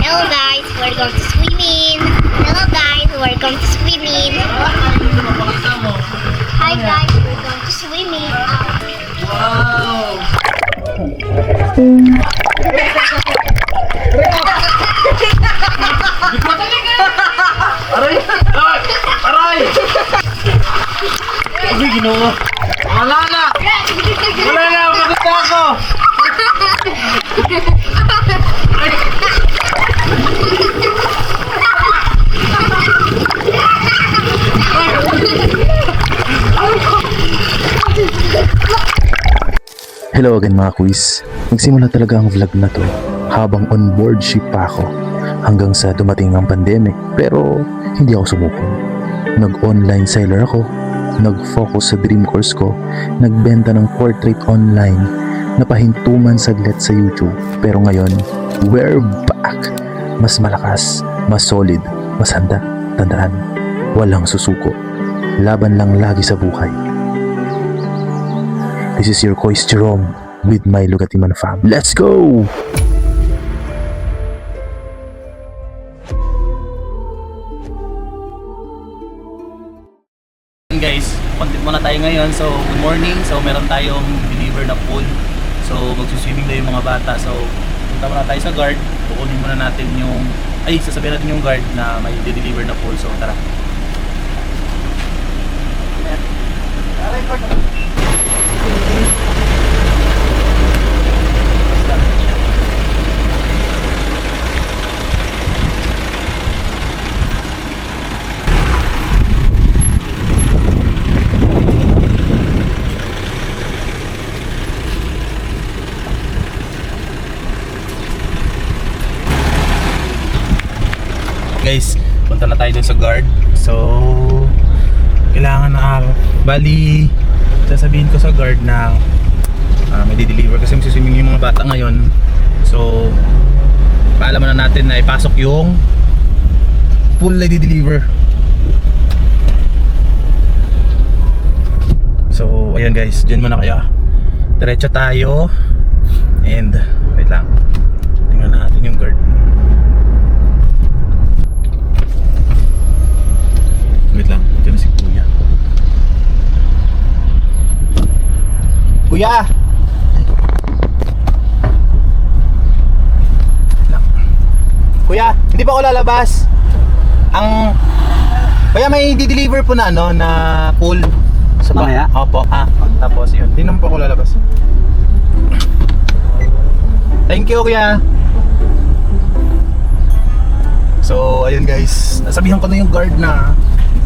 Hello guys, we're going to swimming. Hello guys, we're going to swimming. Hi guys, we're going to swimming. Aray! Aray! Ay, ginawa. Wala na! Wala na! Maganda ako! Hello again mga quiz. Nagsimula talaga ang vlog na to habang on board ship pa ako hanggang sa dumating ang pandemic, pero hindi ako sumuko. Nag-online seller ako, nag-focus sa dream course ko, nagbenta ng portrait online, napahintuman saglit sa YouTube, pero ngayon, we're back! Mas malakas, mas solid, mas handa. Tandaan, walang susuko. Laban lang lagi sa buhay. This is your Kois Jerome with my Lugatiman fam. Let's go! Guys, content muna tayo ngayon. So, good morning. So, meron tayong deliver na pool. So, magsuswimming na yung mga bata. So, punta muna tayo sa guard. Kukunin muna natin yung... Ay, sasabihin natin yung guard na may deliver na pool. So, tara. Guys, punta na tayo dun sa guard. So, kailangan na bali, sasabihin ko sa guard na may di-deliver kasi magsiswimming yung mga bata ngayon. So, paalaman na natin na ipasok yung pool na di-deliver. So, ayan guys, dyan muna kaya. Diretso tayo. And, wait lang. Tingnan natin yung guard. Wait lang, ito na si Kuya. Kuya! Kuya, hindi pa ako lalabas. Kuya, may di-deliver po na ano, na pool sa Mamaya? Opo. Tapos yun, hindi naman po ako lalabas. Thank you, Kuya. So, ayun guys, nasabihan ko na yung guard na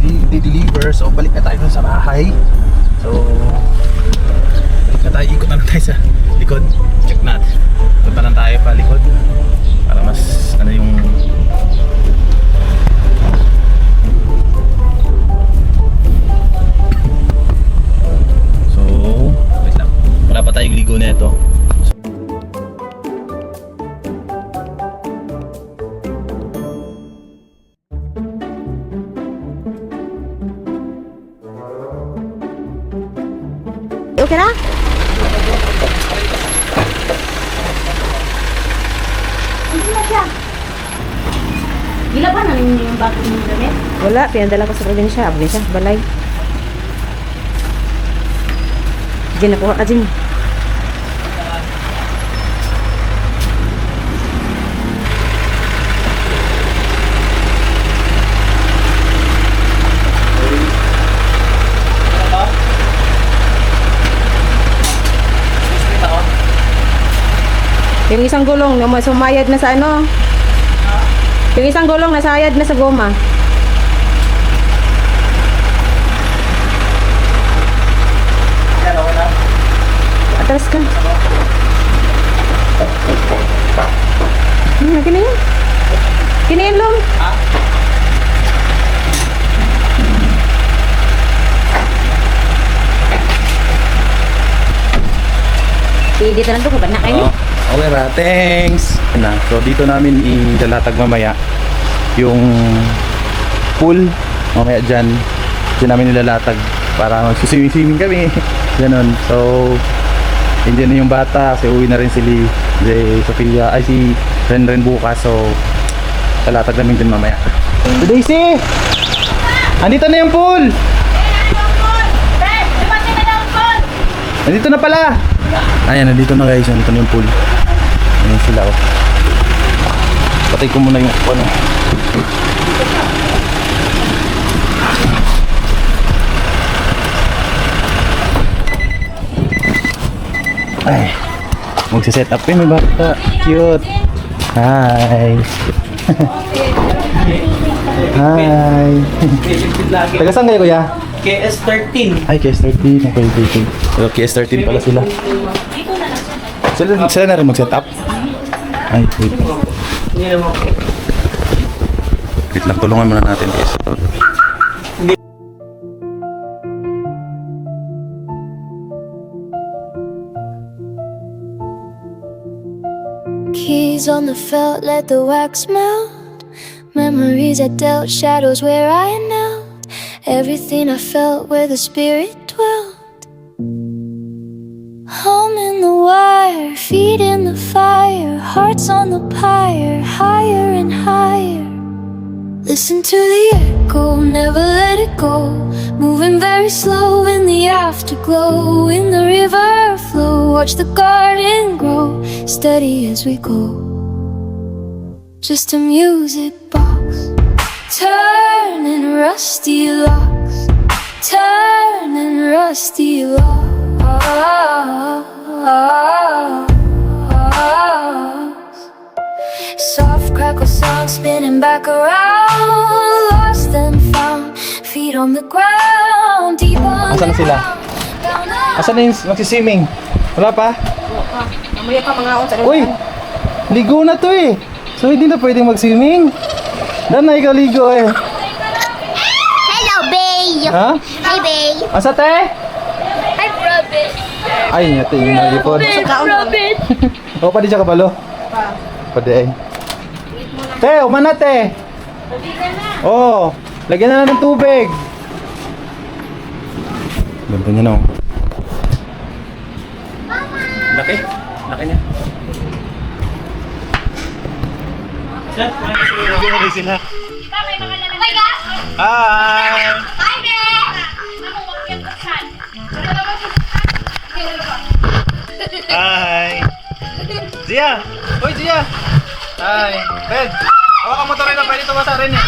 di-deliver. So, balik na tayo sa bahay. So, balik na tayo, ikot na lang tayo sa likod. Check natin. Punta lang tayo pa likod para mas ano yung so, wait lang, wala pa tayong ligo na ito. Okay na? Gila ba na yung bago mong damit? Wala, pinadala ko sa probinsya. Probinsya, balay. Diyan nakuha ka dyan. Yung isang gulong, sumayad na sa ano? Yung isang gulong, nasayad na sa goma. Atras ka. Kinayin. Kinayin lang. Pwede na lang ito, kaban na kayo. Okay ra, thanks. Na, so dito namin ilalatag mamaya yung pool. Mamaya dyan namin nilalatag para mag-swimming kami. Ganon. So, hindi na yung bata kasi uwi na rin si Sophia, ay si Renren bukas. So, Talatag namin din mamaya. Daisy! Andito na yung pool! Nandito na pala! Ayan, nandito na guys. Nandito na yung pool. Ayan sila oh. Patay ko muna yung ano. Ay, magsiset up yung may bata. Cute. Hi. Hi. Taga saan kayo kuya? KS13. Ay, KS13. Okay. So, KS13 pala sila. Sila na rin mag-set up? Ay, wait. Wait lang, tulungan muna natin guys. Keys on the felt, let the wax melt. Memories I dealt, shadows where I knelt. Everything I felt where the spirit dwelt. Home in the wire, feet in the fire, hearts on the pyre, higher and higher. Listen to the echo, never let it go. Moving very slow in the afterglow. In the river flow, watch the garden grow. Steady as we go. Just a music box, turning rusty locks, turning rusty locks. Soft crackle sound spinning back around. Lost and found, feet on the ground. Deep on Asan na sila? Asan na yung magsiswimming? Wala pa? Mamaya pa mga unsa. Uy! Ligo na to eh! So hindi na pwedeng mag-swimming? Dan na ikaw ligo eh. Hello, babe! Ha? Hi, babe! Asa te? Hi, Robin! Ay, natin yung nalipod. Robin! O, pwede siya kabalo? Pwede eh. Te, umana te! Oo, lagyan na lang ng tubig. Ganda niya na oh. Laki? Laki niya. Sila. Hi! Hi, babe! Hi! Zia! Uy, Zia! Hi! Ben! Hawakan mo to rin na pwede tumasa rin eh.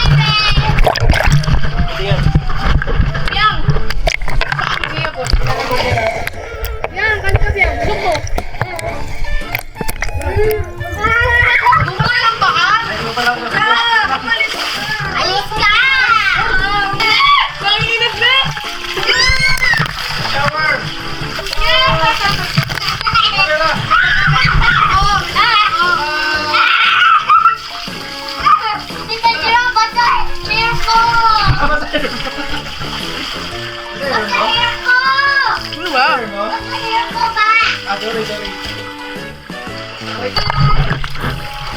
Zia! Alis ka! Tita Jero, basta hair ko! Basta hair ko! Ano ba? Basta hair ko ba? Ah, sorry.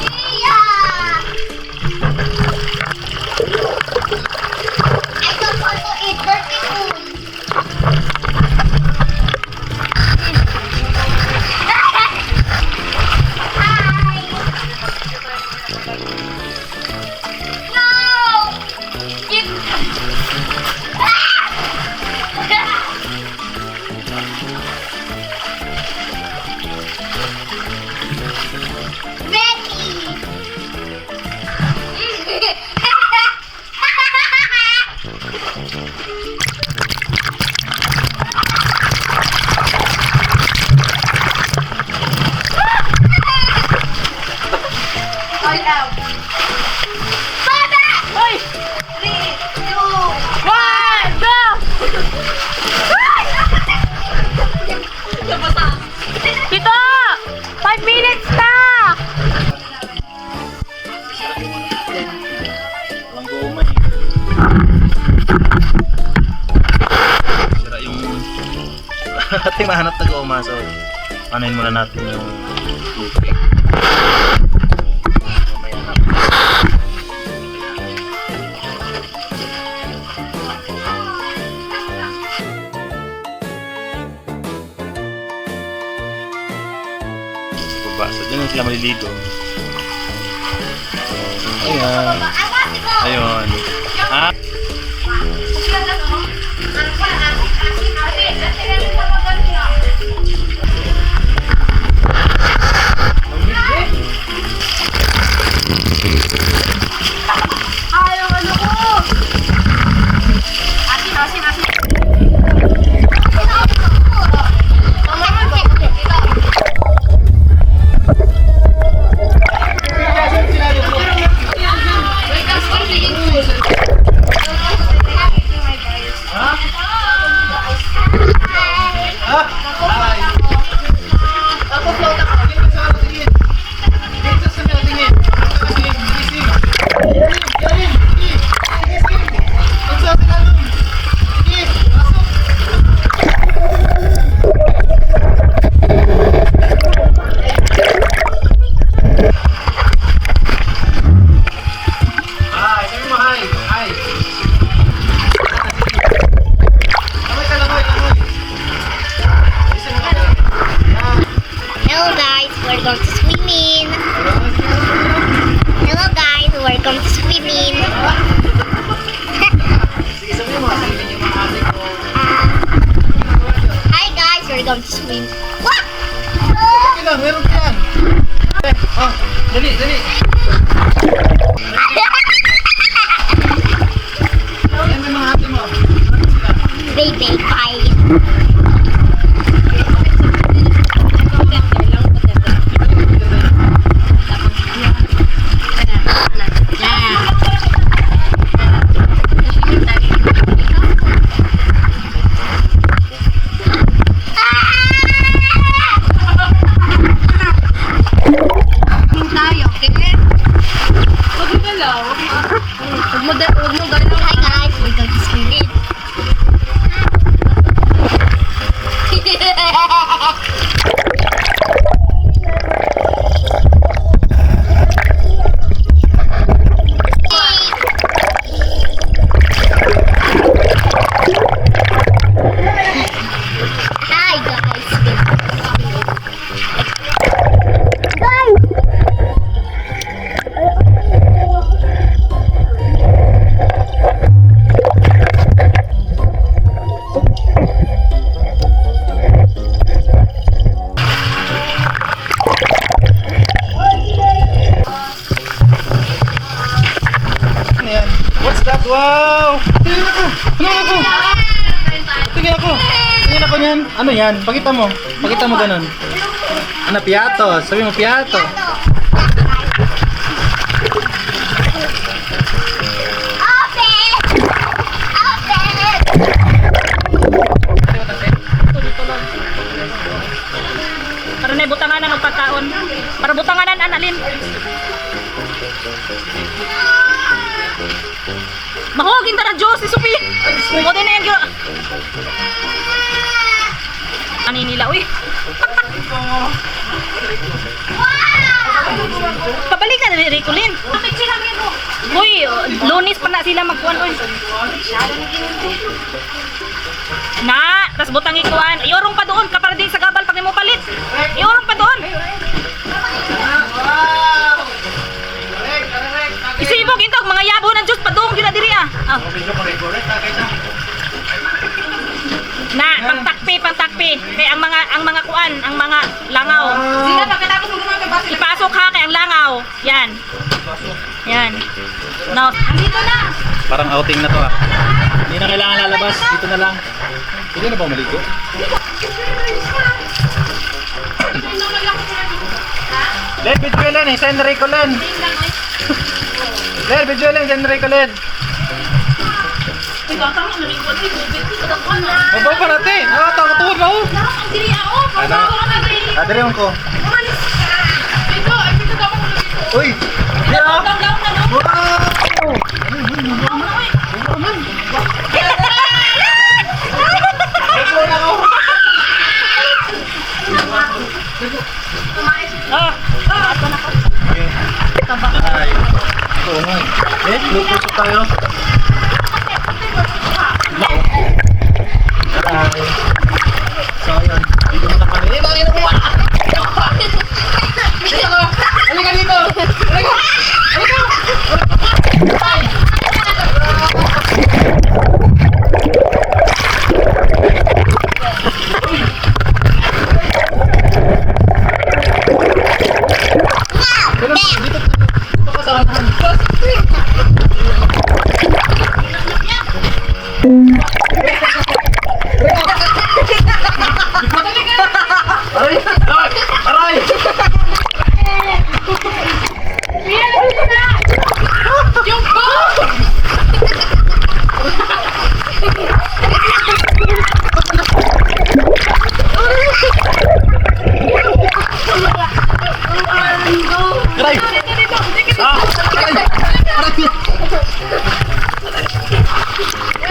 Iya! I don't want to eat dirty food. Hi! No! Pito! 5 minutes na! Walang goma eh. Sira yung... Ating mahanap na goma, so panayin muna natin yung tubig. Mamaya na. So dyan lang sila maliligo. Ayun, Ayun. Ah, Hello guys, we're going to swimming. Hello guys, we're going to swimming. Hi guys, we're going to swim. What? okay lang, meron ka yan. Oh, dali, dali. Yan may mga ate mo. Baby, bye. Hi guys, we're going to swimming. Hi guys. Yan. What's that? Wow! Tingin ako! Tingin ako! Tingin ako niyan. Ano yan? Pakita mo. Pakita mo ganun. Ano, piato. Sabi mo piato. Para na butanganan ng pagkaon. Para butanganan analin. Mahugin ta na Diyos si Sophie. Mo din na yan gyud. Ani nila uy. Pabalikan na ni Ricolin. Uy, Lunes pa na sila magkuhan uy. Na, tas butang ikuan. Iorong pa doon kapara din sa gabal pag mo palit. Iorong pa doon. Isibog ito, mga yabo ng Diyos, padung yun na diri ah. Oh. Na, pangtakpi. Kaya ang mga kuan, ang mga langaw. Ipasok ha kay ang langaw. Yan. Yan. No. Andito na. Parang outing na to ah. Hindi na kailangan lalabas. Dito na lang. Pwede na ba maligo? Len, video Len eh. Send Rico Len. Len, video Len. Send Rico Len. Babaw pa natin. Takatuhod na oh. Ano? Adriyon ko. Uy! Yeah! Wow! Ay, ito nga. Lupos tayo. Ay. So, yun. Dito na kami. Bakit mo? Halika dito! Halika! Halika!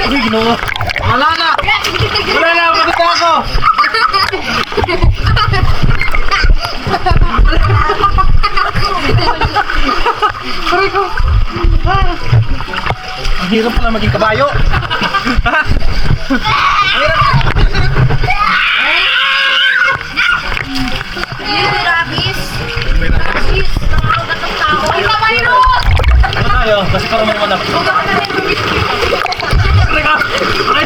Uy, ginawa. Wala na! Wala na! Pagod na ako! Aray ko! Ang hirap pala maging kabayo! Rabis. Rabis. Nangangagat ang tao. Ay, kabayo! Ano tayo? Kasi parang may manap. Aray ka! Aray!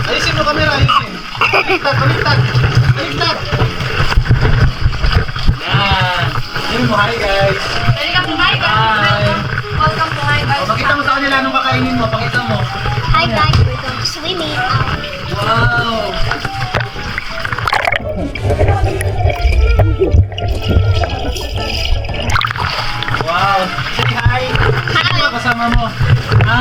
Ayusin mo camera, ayusin. Baliktad, baliktad. Baliktad. Yan. Ayun mo, hi guys. Welcome to Hi Hi. Guys. Welcome to Hi Guys. Pakita mo sa kanila anong kakainin mo. Pakita mo. Hi guys, we're going to swimming. Wow. Wow. Say hi. Sino ba kasama mo? Ha?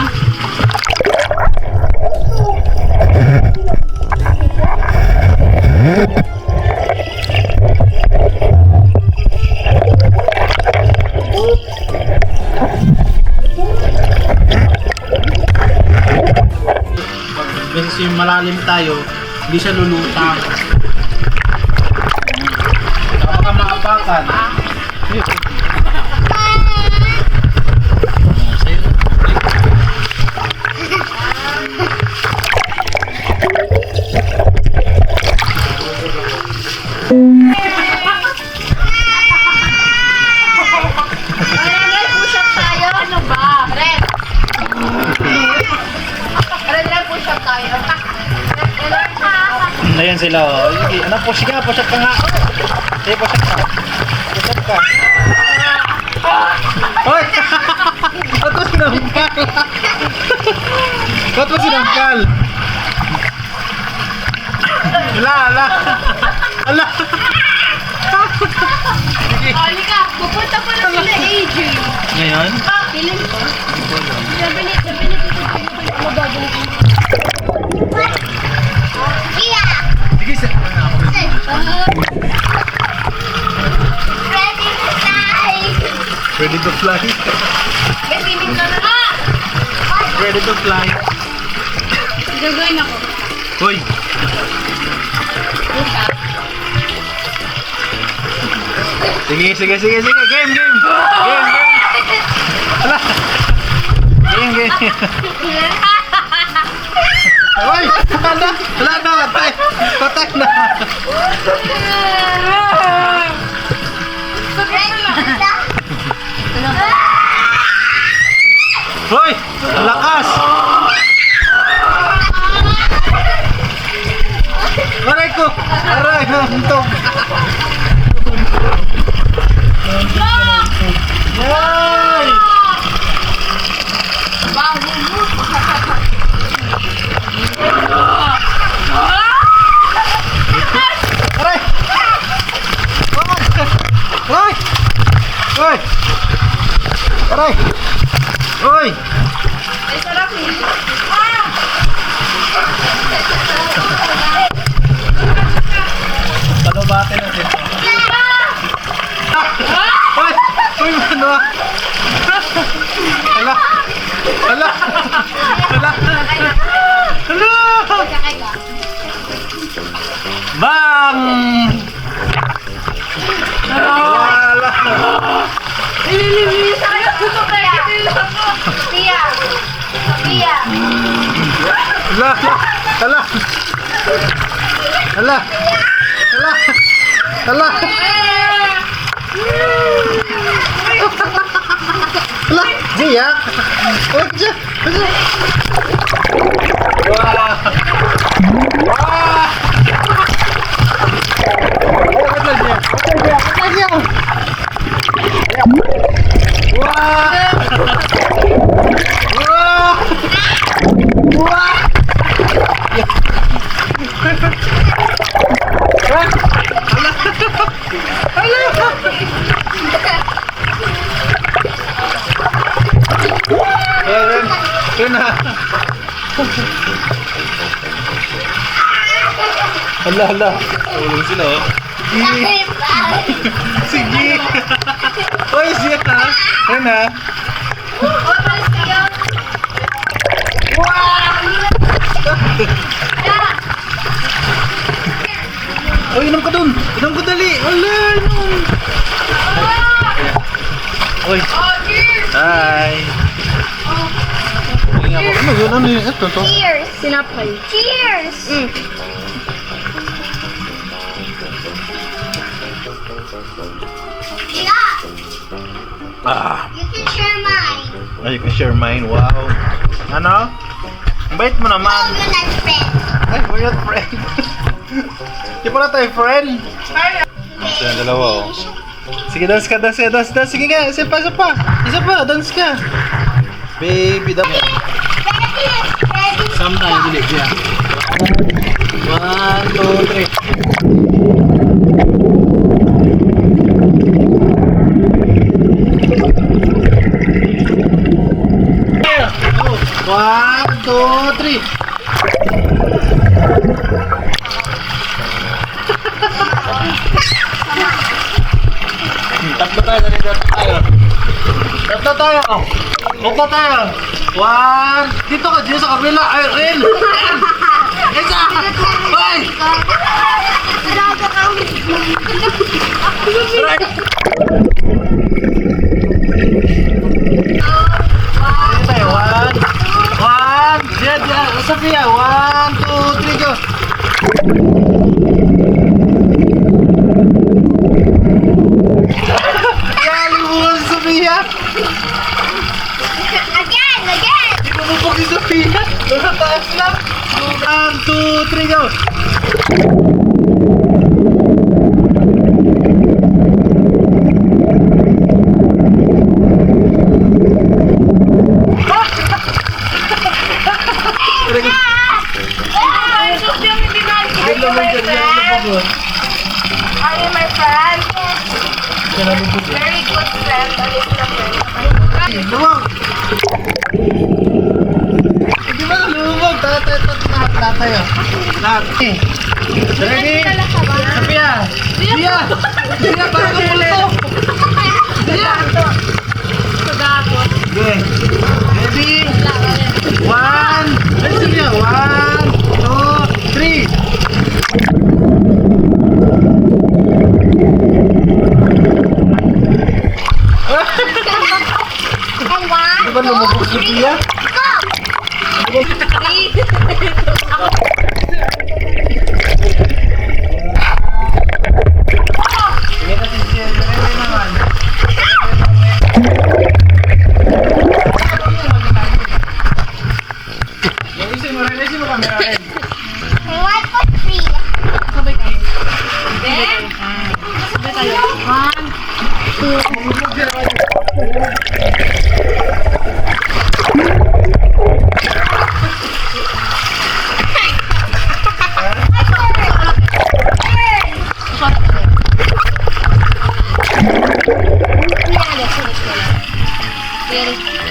Kasi malalim tayo, hindi siya lulutang. Baka maapakan. Sa'yo. Red, push up tayo. Ano ba? Red. Red, push up tayo. Ayan sila. Oh. Sige, ano, push ka nga. Sige, push up ka. Push up ka. Hoy! Ba't mo sinangkal? Ba't mo sinangkal? Ala! Sige. Halika, pupunta pa na sila AJ. Ngayon? Piling ko. Sabi ni Tito ano gagawin ko? Yeah! Sige, Ready to fly! ready to fly. May piling na na! Ready to fly. Gagawin ako. Hoy! Sige. Game. Ala! Game. Hoy! Wala na! Patay na! Hoy! Lakas! Aray ko! Aray! Hantog! Yay! Aray! Aray! Hoy! Aray! Hoy! Ay, sarap eh. Talubate natin. Hoy! Hoy, ano? Hala! Bang! Wala! Ililinis tayo. Tia. Hala! Giyak! Wah! Yun na. Hala. Tulong sila oh. Sige. Oy, siya ha. Yun na. Oy, inom ka dun. Inom ka dali. Hala, inom. Oy. Hi. Ano yun? Ano yun? Ito to. Cheers! Sinapay. Cheers! Yeah! Ah. You can share mine. Oh, you can share mine. Wow. Ano? Ang bait mo naman. Oh, you're not friend. Ay, we're not friend. Di pa na tayo friend. Isa, dalawa oh. Sige, dance ka, dance. Sige nga, isa pa. Dance ka. Baby, Ready? Sometime, dili siya. 1, 2, 3. One, two, three. Tatlo tayo. Tatlo tayo. One. Dito ka, dito sa kabila. Ay, Ren. Isa. Hoy. Right. Tayo. One. Diyan. Sophia. 1, 2, 3, go. Galing mo, Sophia. Again! Hindi mo mupok si Sophia. Nasa taas lang. 1, 2, 3, go. Are you my friend? Very good friend. Lumog! Hindi ba lumog? Tayo. Lahat. Ready? Sophia! Sophia, parang kapulto! Sophia! Okay. Ready? 1. Ready, Sophia? 1, 2, 3. Di ba lumubog si Sophia? Sige kasi siya, Rene naman. Isin mo camera rin. 1, 2, 3.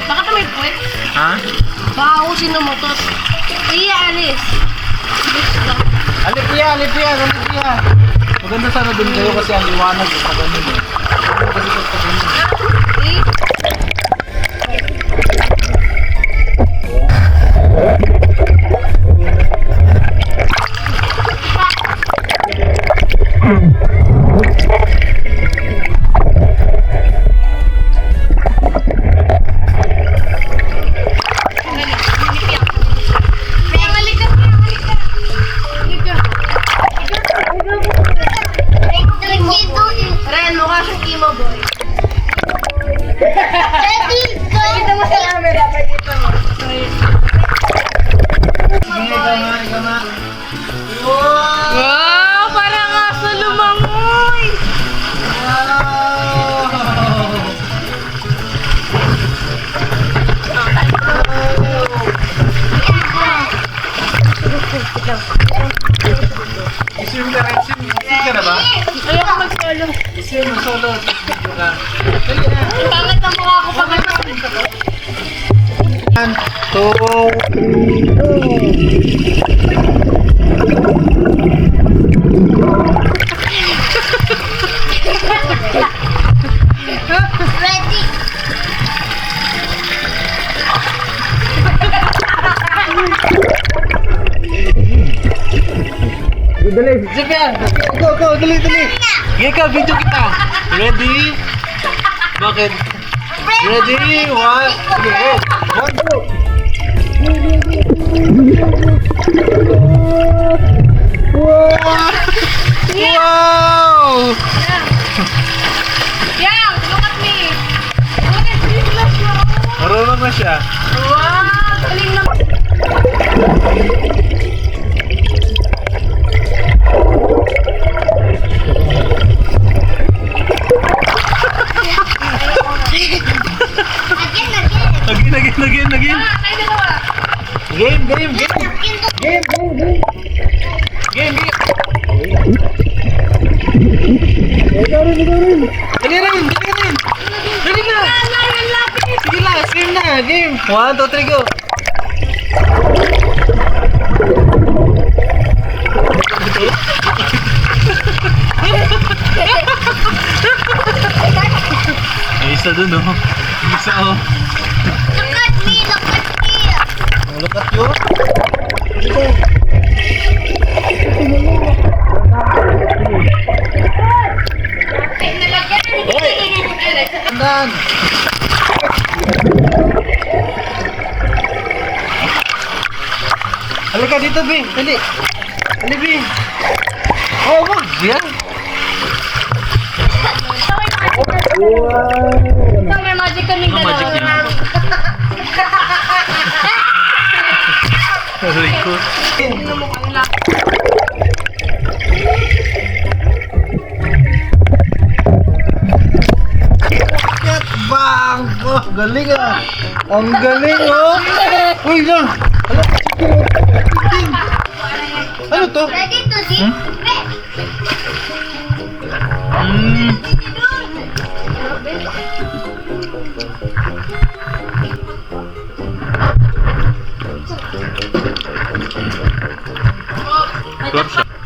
Baka ito may puwet. Ha? Baka ako sinumotot. Iya, alis. Alipia. Maganda sana dun kayo kasi ang liwanag sa ganun eh. Kasi sa ganun. Ren, mukha siyang emo boy. Ready? Go! Kita mo sa camera, pagkita mo. Ikaw nga. Wow, parang aso lumangoy. Isim ka na ba? Ayoko mag-solo. Isim, solo. Pangit ang mukha ko pag Ready? Dali, Sophia! Go, dali! Sige ka, video kita! Ready? Bakit? Ready? One, sige, one, go! Wow! Yeah, look at me. What is this? Marunong na siya. Wow, galing na. Again. Ah, tayo dalawa. Game. Dali rin. Dali na. Sige na, game na. Game. 1, 2, 3, go. May isa dun, oh. May isa, oh. Look at me. Look at you. Andan. Halika dito, Bi. Dali. Dali, Bi. Oh, wag. Yan. Ito, may magic kaming dalawa. Aray ko. Bang! Oh, galing ah! Ang galing oh! Uy lang! Ano to? Ready to see?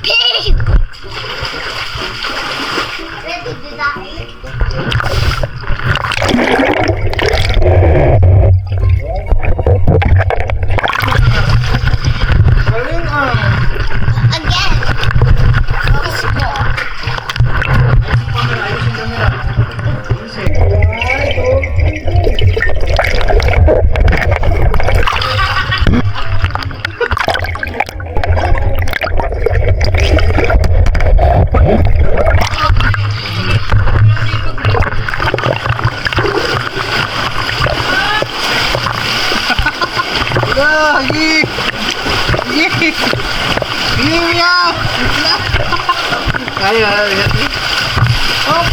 Pig! Ready to die? Galing ah! Again. Let's go. Lagi! Yee! Yeah! Ayo, ayo. Op!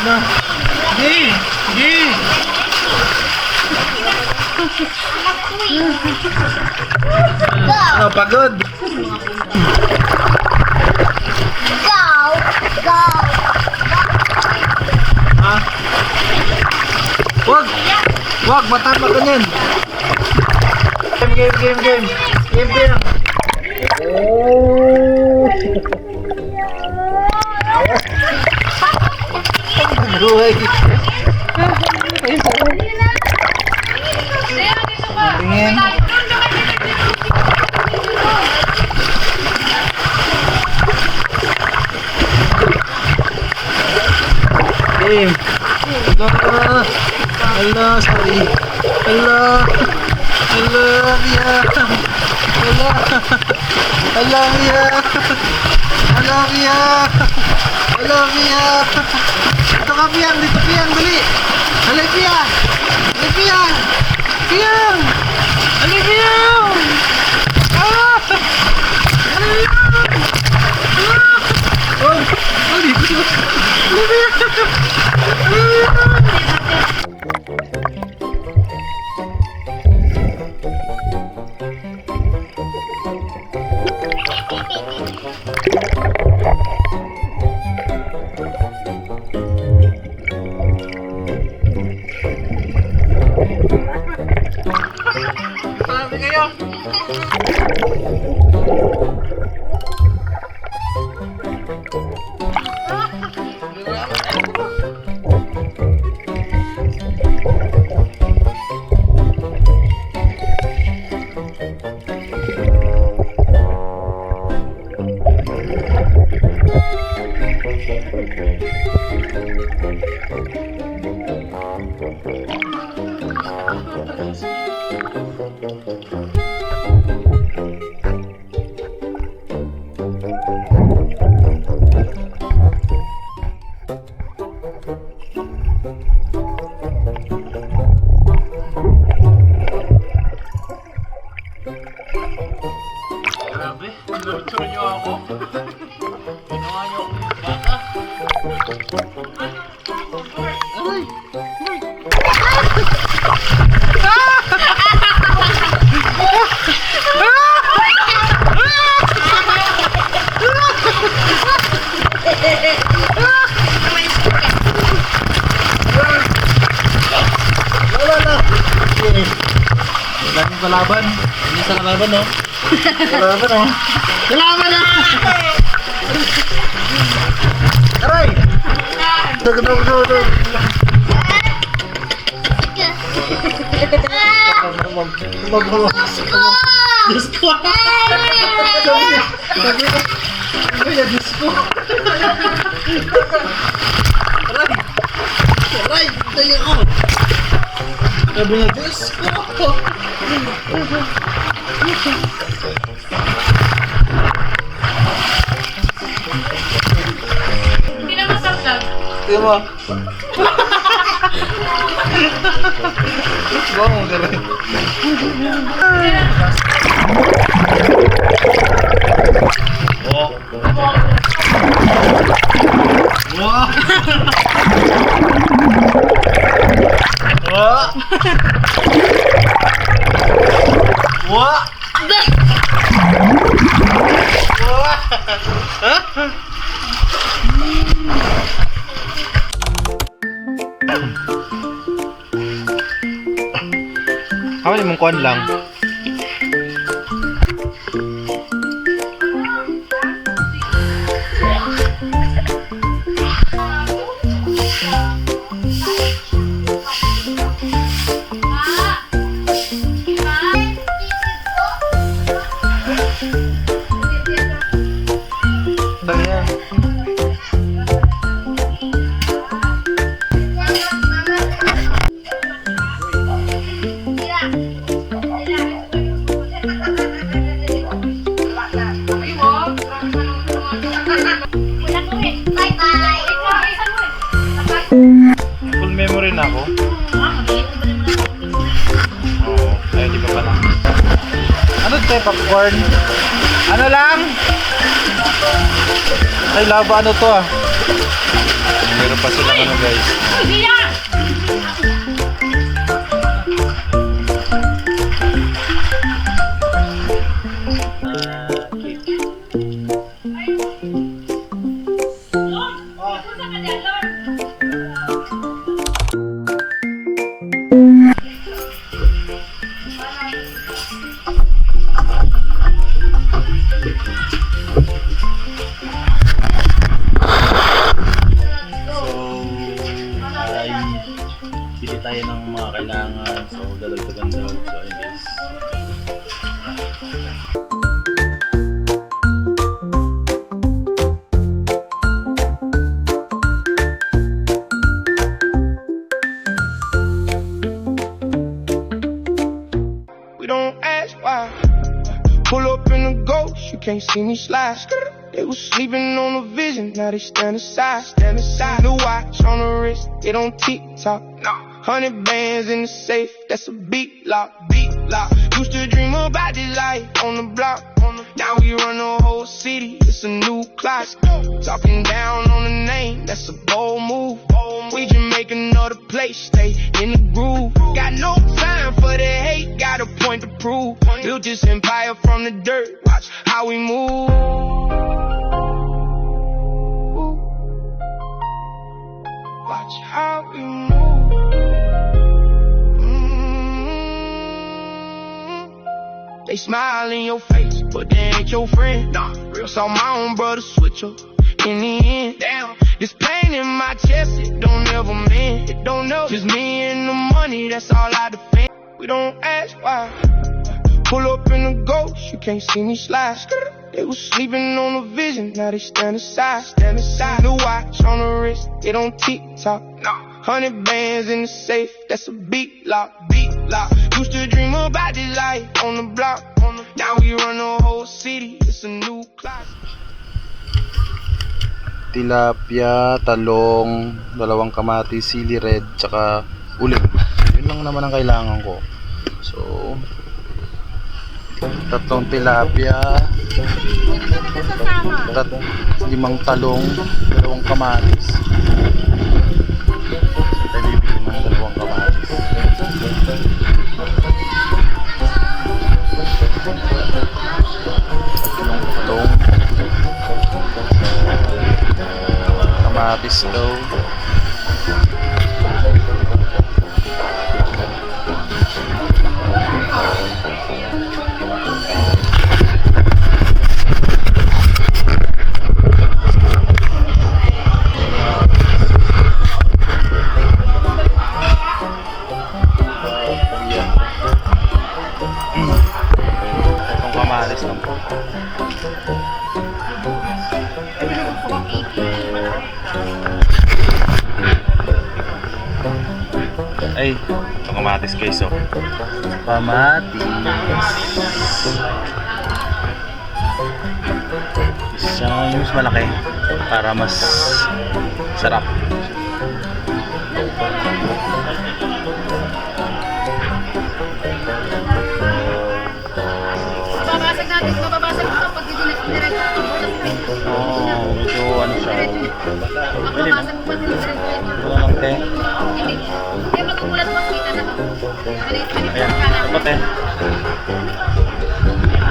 Nah, Gi! Go. Ano, pagod? Go. Ha? Wag, matama ka niyan. Game. Game. Oh! Buhay. Tingin. Game. Hello, sorry. Hello, Mia. Hello, Mia. Dito ka, Piang. Dali. Halay, Piang. Piang. Halay, Piang. Ah! Halay, Piang. Oh, dito. Halay, Piang. Grabe, nurture niyo ako. Ginawa niyo ako ng bata. Daming kalaban. Hindi sa kalaban, no? Kalaban, no? Kalaban na! Aray! Dug. Diyos ko! Diyos ko! Aray! Tayo ko! Sabi na, Diyos ko! Hindi na masarap. Di ba? Bango ka rin. Oh. Wow. Wow. Wow. Apa ni mong kuan lang? Ayan. Full memory na ako. Oo, ay di pa pala. Ano ito, popcorn? Ano lang? Ay, laba ano to ah. Meron pa silang ano guys. Bili tayo ng mga kailangan, so dadagdagan daw. So ayun guys. We don't ask why. Pull up in the ghost, you can't see me slide. They was sleeping on the vision, now they stand aside. Stand aside. The watch on the wrist, it don't tick tock. 100 bands in the safe, that's a beat lock. Beat lock. Used to dream about this life on the block. Now we run the whole city, it's a new clock. Talking down on the name, that's a bold move. We just make another place, stay in the groove. Got no time for the hate, got a point to prove. Built this empire from the dirt, watch how we move. Watch how we move. They smile in your face, but they ain't your friend. Nah, real. Saw my own brother switch up in the end. Damn, this pain in my chest, it don't ever mend. It don't know. Just me and the money, that's all I defend. We don't ask why. Pull up in the ghost, you can't see me slide. They was sleeping on the vision, now they stand aside. Stand aside. The watch on the wrist, it don't tick-tock. No. 100 bands in the safe, that's a beat lock. Beat lock. Used to dream about this life on the block. Now we run the whole city, it's a new class. Tilapia, talong, dalawang kamatis, sili red, tsaka uling. Yun lang naman ang kailangan ko. So, 3 tilapia, 5 talong, 2 kamatis. Tayo bibili ng 2 kamatis. Talong, kamatis daw. Itong kamatis lang po. Ay, itong kamatis guys, oh. Kamatis. Isang mas malaki para mas sarap. Mababasag natin, mababasag ito pag hindi na direct. Oh, medyo ano siya. Mababasag mo pa din direct. Wala lang, te. Hindi. Kaya magkukulat mo kita na to. Ayan, ito, te.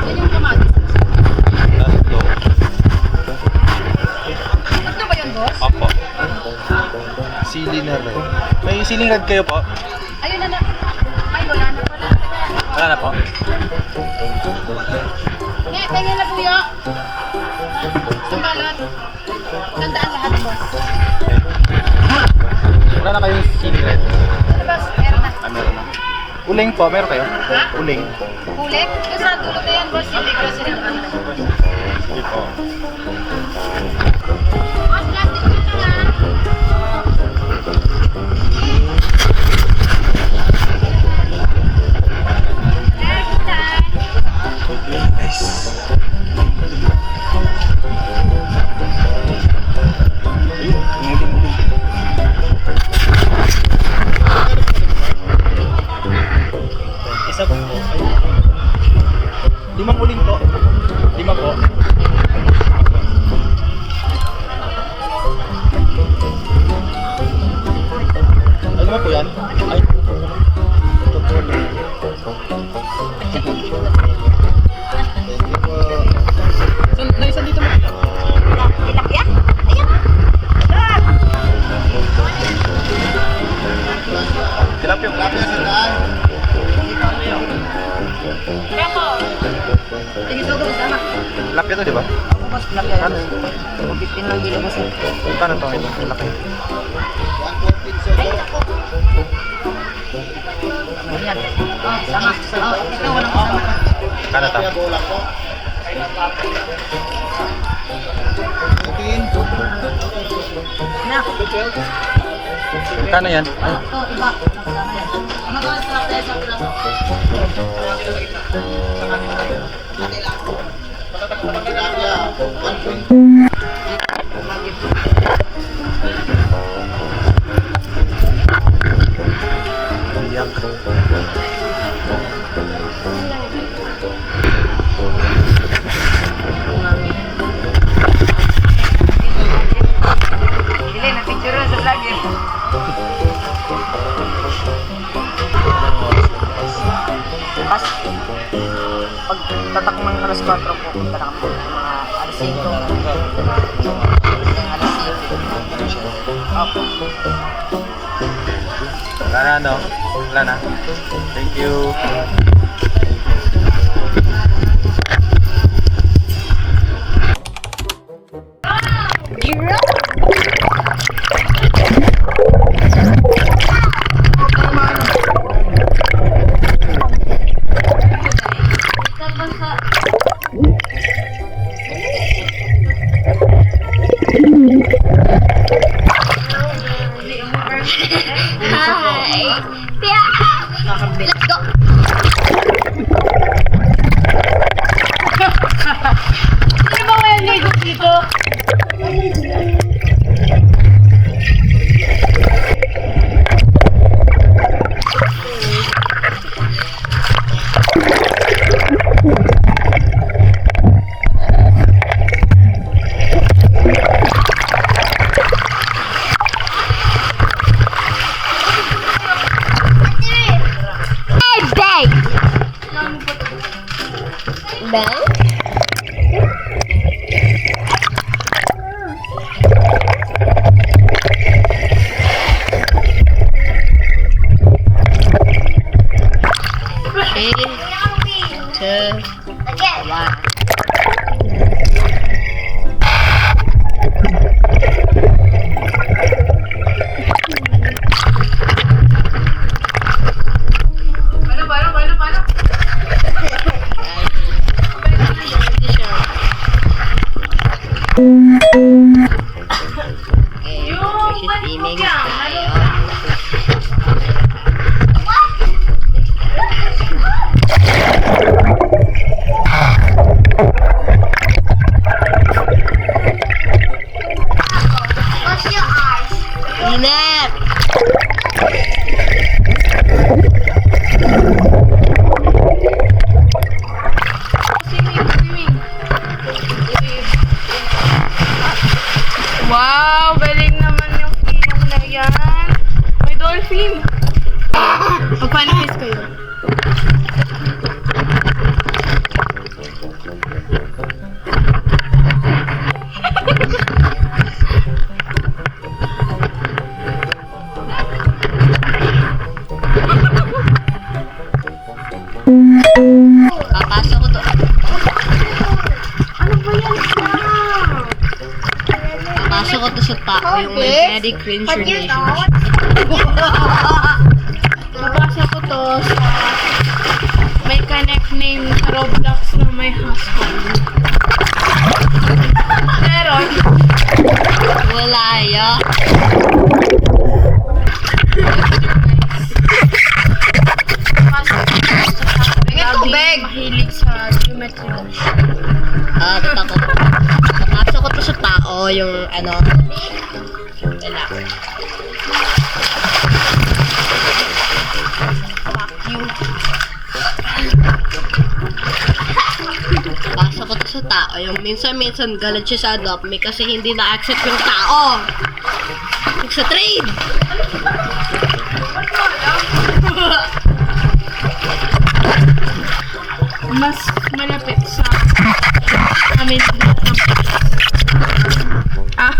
Yan yung kamatis. Tatlo. Tatlo ba yun, boss? Opo. Sili na red. May siling red kayo po? Ayun na na. Ay, wala na pala. Wala na po. Tingnan na puyo. Sumbalot. Tandaan lahat, boss. Wala na kayong siling red? Ano, boss? Meron na. Meron na. Uling po, meron kayo? Ha? Uling. Kulik? Yung sa dulo na yan, boss. Hindi ko sila naman. Sige po. Boss, plastic na lang. Isa po. 5 uling po. 5 po. Ano ba po yan? Ay. Ito po. Naisan dito mo. Tilapia? Ayan. Tilapia. Kaya po. Sige, sugo, sama. Tilapia to, di ba? Ako, boss, tilapia. Ano? 15 lang kilo, boss. Kano to? Ito, laki. Ayan. Oh, sama. Oh, ikaw, walang kasama. Kano to? Na. Kano yan? Ay. Ito, iba. Sama yan. Ano ba, tilapia sa plato? Dili, na-picture sa vlog eh. Pas, pag tatak ng alas 4 po, punta na kami ng mga alas 5. Alas 7. Opo. Wala na, no? Wala na. Thank you. What's your eyes? Init! Wow, galing naman yung ilong na yan. May dolphin. Magpanipis kayo. Papasok ko to. Ano ba yan? Papasok ko to sa tao yung may very cringe But you relationship. don't. Mabasa ko to sa may connect name sa Roblox na may husband. Pero, Wala ya. tubig! Mahilig sa geometry dash. Tako. Papasok ko to sa tao yung ano. Wala. Fuck you. Pasok ko to sa tao yung minsan-minsan galit siya sa adopt me kasi hindi na-accept yung tao. Sa trade. Mas malapit sa amin. Ah.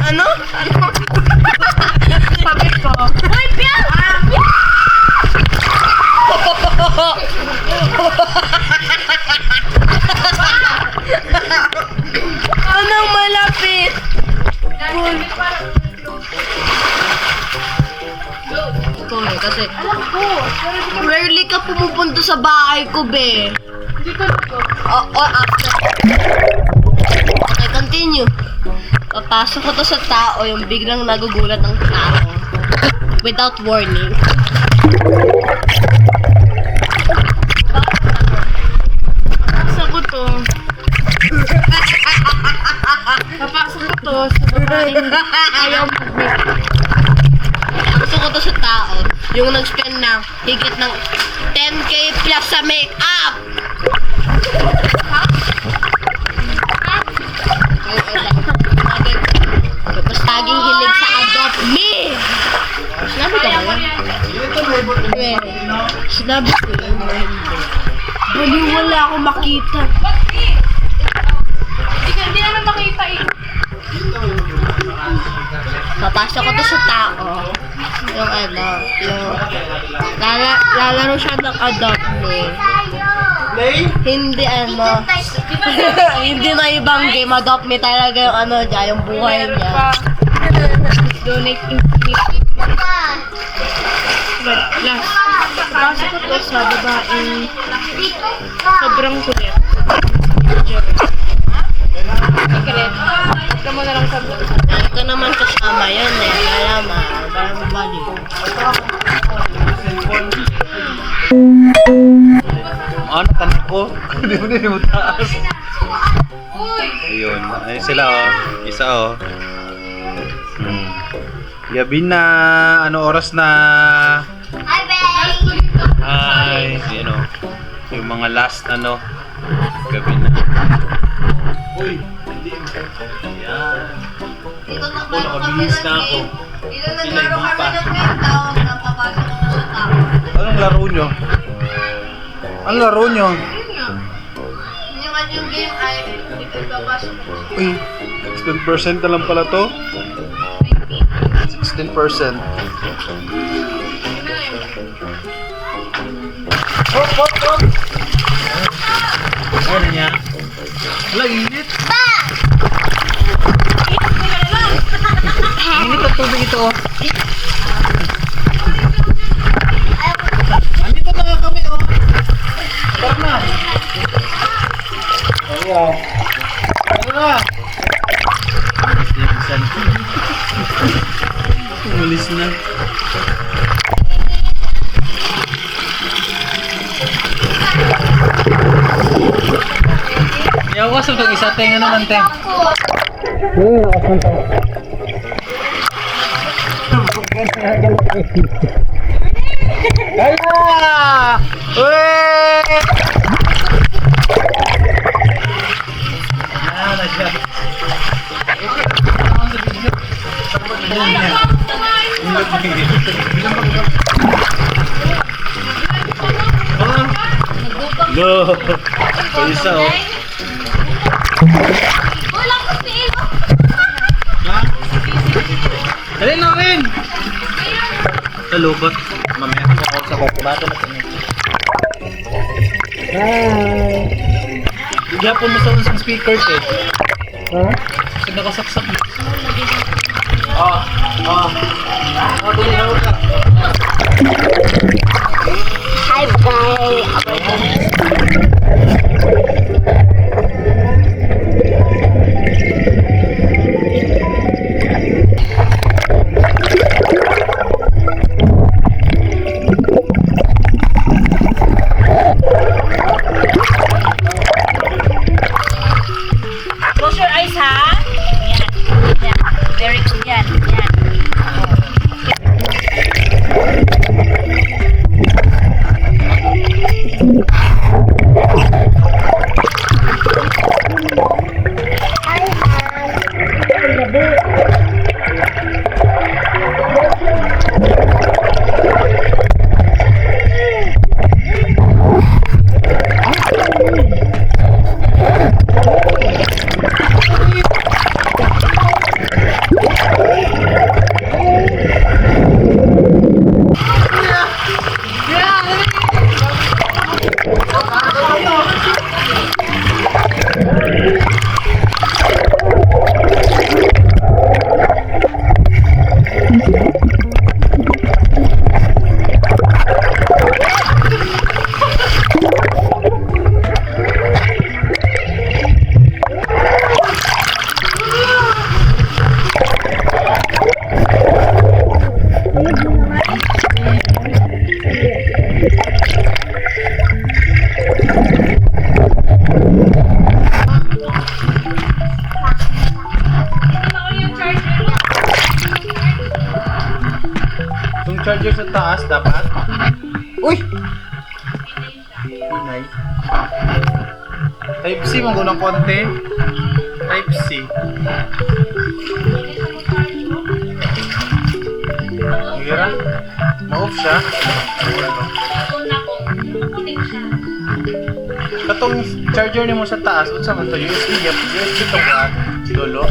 Ano? Sabi ko. Ay, Pia! Anong malapit? Ikaw eh, kasi rarely ka pumupunta sa bahay ko, be. After. Okay, continue. Papasok ko to sa tao yung biglang nagugulat ng tao. Without warning. Papasok ko to. Papasok ko to sa babaeng ayaw mag-make. Papasok ko to sa tao yung nag-spend ng higit ng 10k plus sa make-up. Tapos laging hilig sa adopt me. Sinabi ko ba yun? Sinabi ko yun. Bali wala akong makita. Hindi naman makita eh. Papasok ko to sa tao. Yung ano, yung lalaro siya ng adopt me. Hindi ano, hindi na ibang game, adopt me talaga yung ano niya, yung buhay niya. Donate infinity. But last, pasok ko to sa babaeng sobrang kulit. Kulit. Ito mo na lang sa vlog. Ito naman kasama yun eh, alaman, parang bali. Ano, tanak ko? Hindi mo din mo taas. Ayun. Ayun sila oh. Isa oh. Gabi na. Ano oras na? Hi, babe! Ay. Ayun oh. Yung mga last ano. Gabi na. Uy. Hindi. Yan. Ako nakabihis na ako. Dito naglaro kami ng bentaw, napapasok ko to sa tao. Anong laro nyo? Anong laro nyo? Yung game ay dito papasok ko. Uy. 16% na lang pala to. 16%. Hop, hop, hop! Ano niya? Wala, init! Init ang tubig ito oh. Andito na nga kami oh. Tara na! Ayan. Ano na? Bilisan. Umalis na. Yawa sa itong isa teng ano man teng. Kaya! Weh! Ah, nasya. Go! Isa oh. Dali na rin! Sa lubot. Mamaya ko ako sa kukubato na ito. Gapon mo sa unsang speakers eh. Ha? Kasi nakasaksak mo. Tuloy na ka. Hi, guys. Close your eyes, ha? Yan. Yan. Very good yan. Yan. Yung charger sa taas dapat. Uy! Inay. Type C mo ng konti. Type C. Gira. Ma-off siya. Katong charger ni mo sa taas, unsa man to? USB to buhat. Lolo.